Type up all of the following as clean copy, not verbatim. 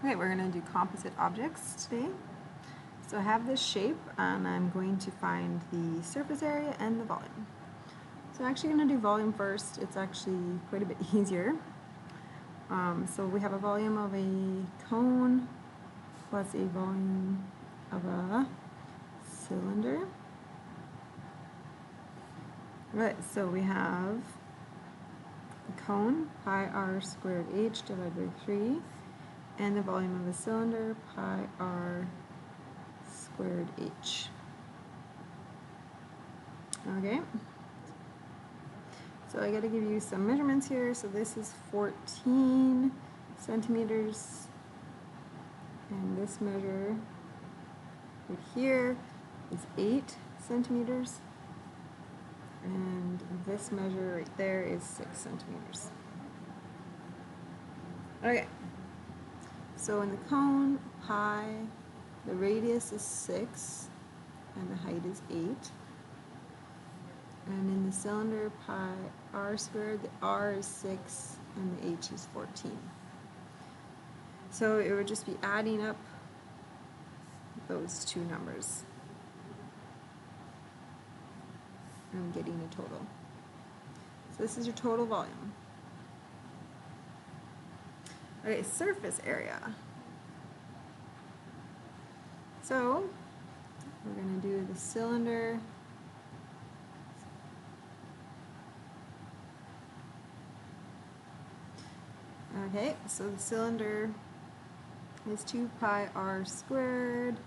Okay, we're going to do composite objects today. So I have this shape and I'm going to find the surface area and the volume. So I'm actually going to do volume first. It's actually quite a bit easier. So we have a volume of a cone plus a volume of a cylinder. Right, so we have the cone, pi r squared h divided by 3, and the volume of the cylinder, pi r squared h. Okay, so I got to give you some measurements here. So this is 14 centimeters, and this measure right here is 8 centimeters, and this measure right there is 6 centimeters. Okay, so in the cone, pi, the radius is 6 and the height is 8. And in the cylinder, pi r squared, the r is 6 and the h is 14. So it would just be adding up those two numbers and getting a total. So this is your total volume. Okay, surface area. So we're going to do the cylinder. Okay, so the cylinder is 2 pi r squared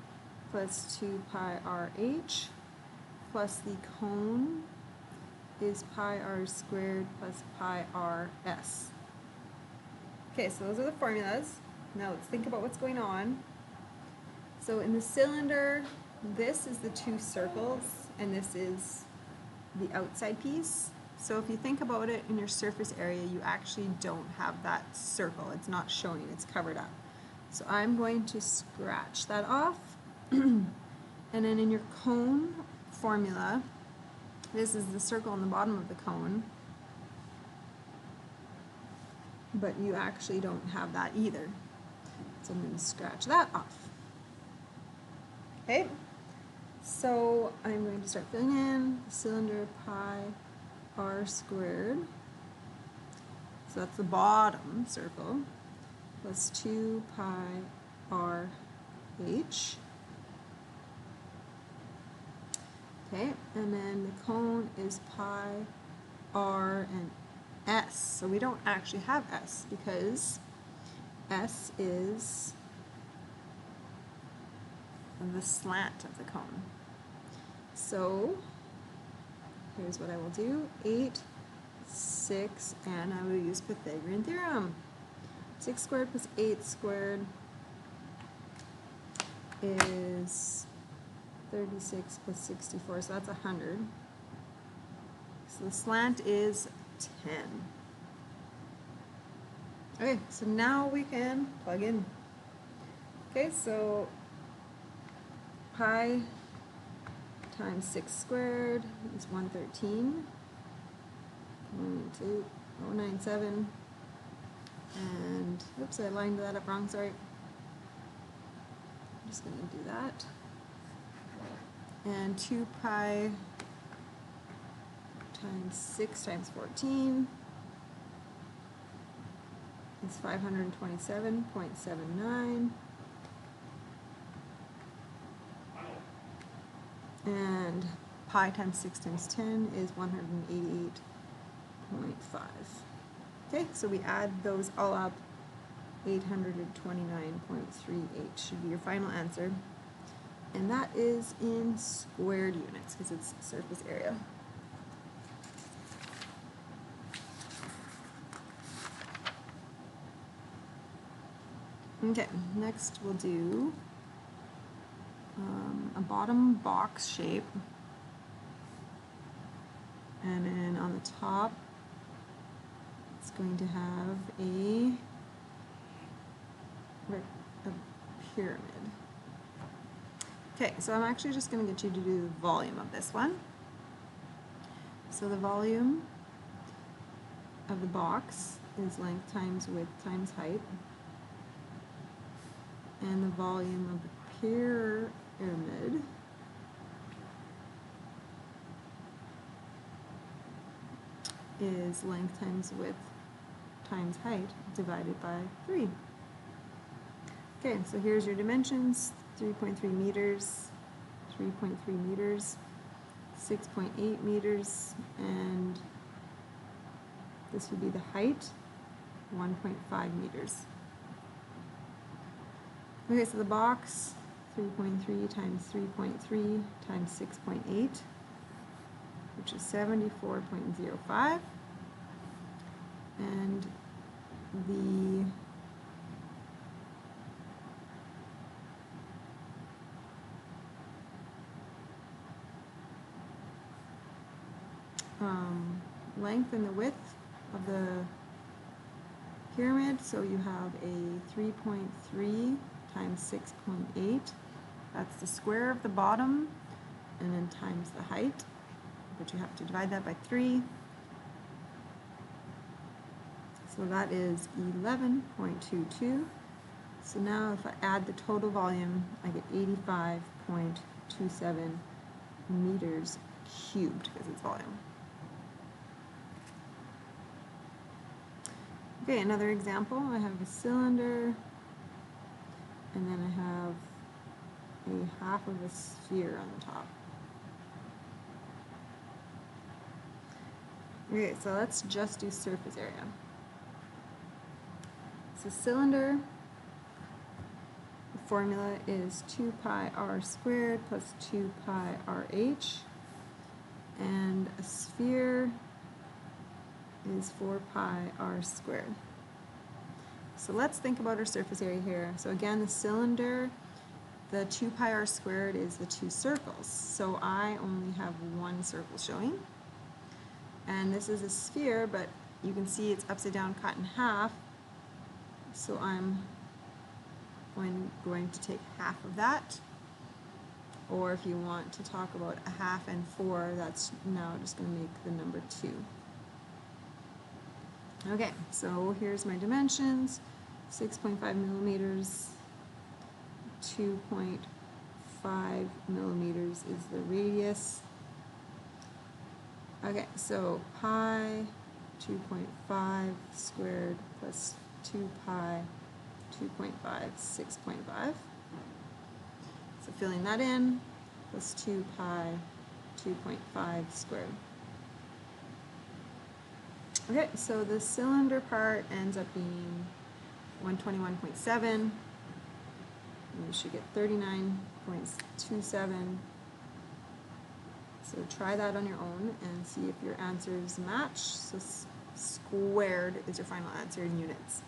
plus 2 pi r h, plus the cone is pi r squared plus pi r s. Okay, so those are the formulas. Now let's think about what's going on. So in the cylinder, this is the two circles and this is the outside piece. So if you think about it in your surface area, you actually don't have that circle. It's not showing, it's covered up. So I'm going to scratch that off. And then in your cone formula, this is the circle on the bottom of the cone, but you actually don't have that either. So I'm going to scratch that off. Okay, so I'm going to start filling in the cylinder, pi r squared, so that's the bottom circle, plus 2 pi r h. Okay, and then the cone is pi r and s. So we don't actually have s because s is the slant of the cone. So here's what I will do: 8, 6, and I will use Pythagorean theorem. 6 squared plus 8 squared is 36 plus 64, so that's 100. So the slant is 10. Okay, so now we can plug in. Okay, so pi times 6 squared is 113. 0.097. And oops, I lined that up wrong, sorry. I'm just going to do that. And 2 pi times 6 times 14 is 527.79. And pi times 6 times 10 is 188.5. Okay, so we add those all up. 829.38 should be your final answer. And that is in squared units because it's surface area. Okay, next we'll do a bottom box shape. And then on the top, it's going to have a pyramid. Okay, so I'm actually just going to get you to do the volume of this one. So the volume of the box is length times width times height. and the volume of the pyramid is length times width times height divided by 3. Okay, so here's your dimensions: 3.3 meters, 3.3 meters, 6.8 meters, and this would be the height, 1.5 meters. Okay, so the box, 3.3 times 3.3 times 6.8, which is 74.05, and the length and the width of the pyramid, so you have a 3.3 times 6.8, that's the square of the bottom, and then times the height, but you have to divide that by 3. So that is 11.22. So now if I add the total volume, I get 85.27 meters cubed because it's volume. Okay, another example. I have a cylinder, and then I have a half of a sphere on the top. Okay, so let's just do surface area. So cylinder, the formula is 2 pi r squared plus 2 pi rh, and a sphere is 4 pi r squared. So let's think about our surface area here. So again, the cylinder, the 2 pi r squared is the 2 circles. So I only have 1 circle showing. And this is a sphere, but you can see it's upside down cut in half. So I'm going to take half of that. Or if you want to talk about a half and 4, that's now just going to make the number 2. Okay, so here's my dimensions: 6.5 millimeters, 2.5 millimeters is the radius. Okay, so pi 2.5 squared plus 2 pi 2.5, 6.5. So filling that in, plus 2 pi 2.5 squared. Okay, so the cylinder part ends up being 121.7. You should get 39.27. So try that on your own and see if your answers match. So squared is your final answer in units.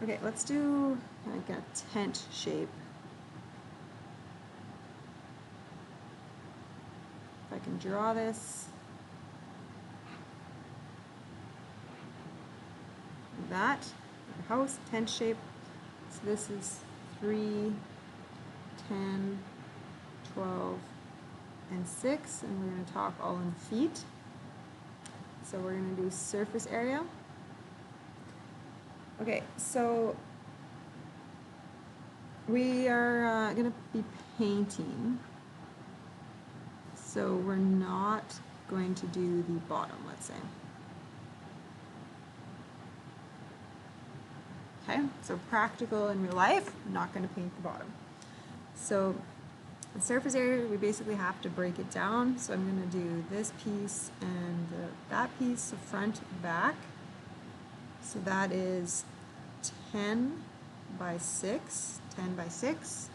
Okay, let's do like a tent shape. If I can draw this. Like that, a house, tent shape. So this is 3, 10, 12, and 6, and we're going to talk all in feet. So we're going to do surface area. Okay, so we are going to be painting. So we're not going to do the bottom, let's say. Okay, so practical in real life, I'm not going to paint the bottom. So the surface area, we basically have to break it down. So I'm going to do this piece and that piece, so front, back. So that is 10 by 6, 10 by 6.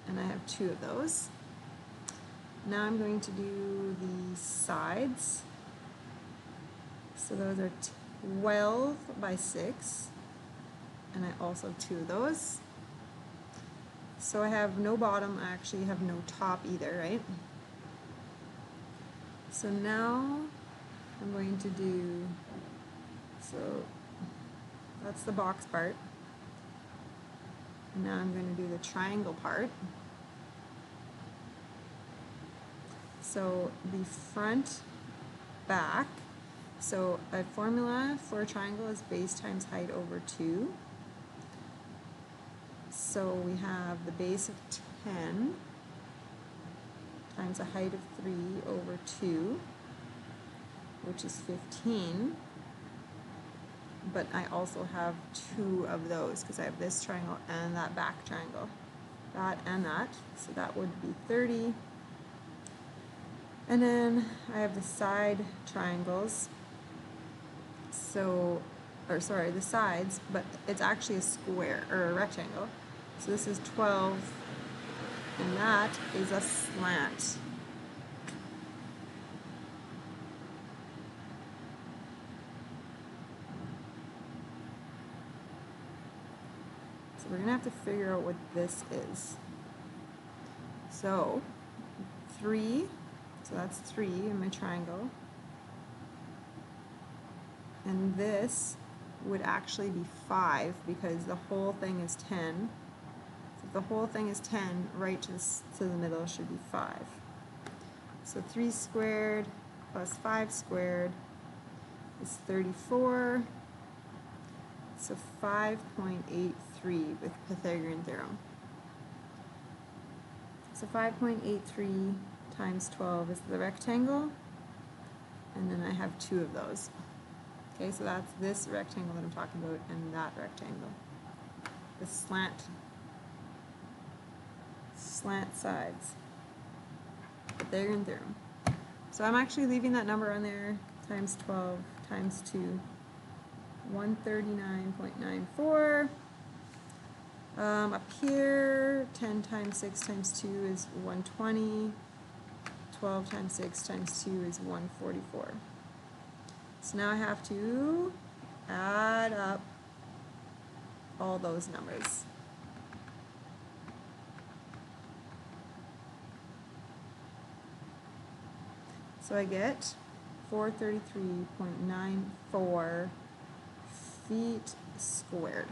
And I have 2 of those. Now I'm going to do the sides. So those are 12 by 6, and I also have 2 of those. So I have no bottom, I actually have no top either, right? So now I'm going to do, so that's the box part. And now I'm going to do the triangle part. So the front back. So a formula for a triangle is base times height over 2. So we have the base of 10 times a height of 3 over 2, which is 15. But I also have 2 of those because I have this triangle and that back triangle. That and that. So that would be 30. And then I have the side triangles. So, or sorry, the sides, but it's actually a square or a rectangle. So this is 12, and that is a slant. So we're gonna have to figure out what this is. So 3, so that's 3 in my triangle. And this would actually be 5 because the whole thing is 10. So if the whole thing is 10, right to the middle should be 5. So 3 squared plus 5 squared is 34. So 5.83 with Pythagorean theorem. So 5.83 times 12 is the rectangle, and then I have 2 of those. Okay, so that's this rectangle that I'm talking about and that rectangle. The slant sides. Pythagorean theorem. So I'm actually leaving that number on there, times 12 times 2, 139.94. Up here, 10 times 6 times 2 is 120. 12 times 6 times 2 is 144. So now I have to add up all those numbers. So I get 433.94 feet squared.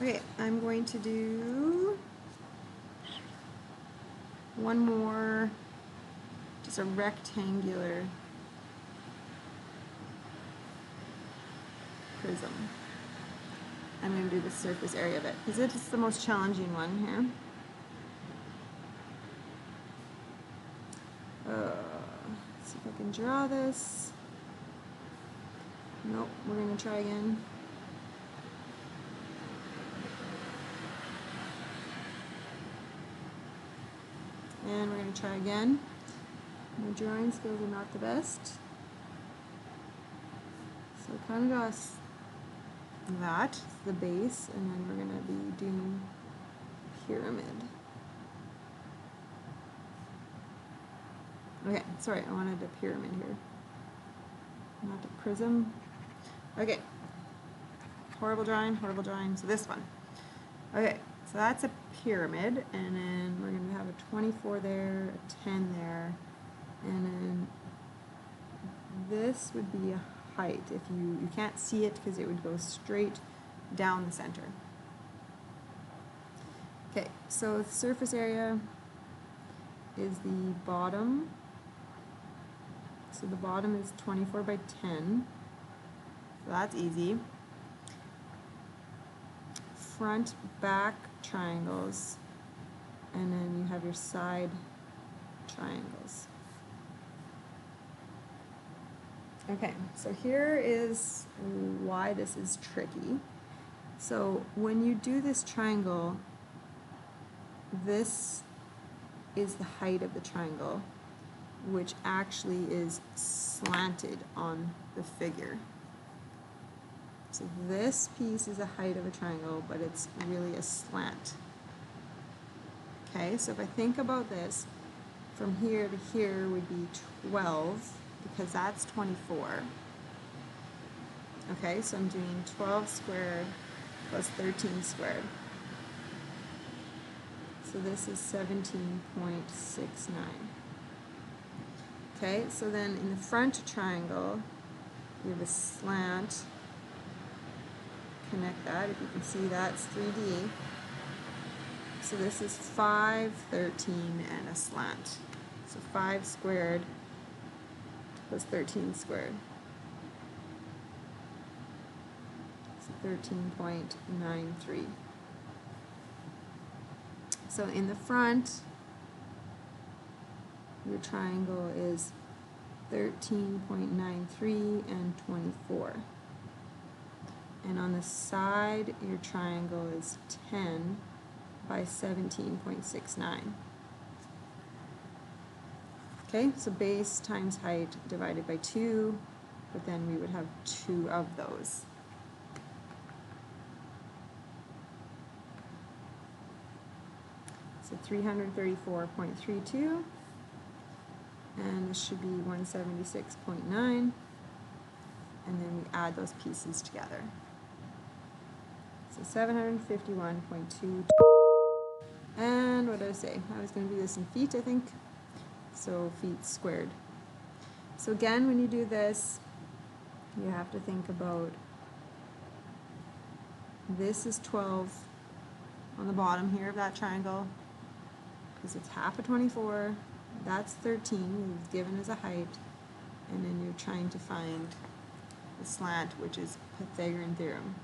Okay, I'm going to do one more, just a rectangular prism. I'm going to do the surface area of it because it is the most challenging one here. Let's see if I can draw this. Nope, we're going to try again. And we're going to try again. My drawing skills are not the best. So kind of draw that, the base, and then we're going to be doing pyramid. Okay, sorry, I wanted a pyramid here, not a prism. Okay, horrible drawing, so this one. Okay, so that's a pyramid, and then we're going to have a 24 there, a 10 there, and then this would be a height. If you can't see it because it would go straight down the center. Okay, so the surface area is the bottom. So the bottom is 24 by 10. So that's easy. Front, back triangles, and then you have your side triangles. Okay, so here is why this is tricky. So when you do this triangle, this is the height of the triangle, which actually is slanted on the figure. So this piece is the height of a triangle, but it's really a slant. Okay, so if I think about this, from here to here would be 12, because that's 24. Okay, so I'm doing 12 squared plus 13 squared. So this is 17.69. Okay, so then in the front triangle, we have a slant. Connect that, if you can see that, it's 3D. so this is 5, 13, and a slant. So 5 squared plus 13 squared. So 13.93. So in the front, your triangle is 13.93 and 24. And on the side, your triangle is 10 by 17.69. Okay, so base times height divided by 2, but then we would have 2 of those. So 334.32, and this should be 176.9, and then we add those pieces together. So 751.2, and what did I say? I was going to do this in feet, I think. So feet squared. So again, when you do this, you have to think about, this is 12 on the bottom here of that triangle, because it's half of 24, that's 13, we've given as a height, and then you're trying to find the slant, which is Pythagorean theorem.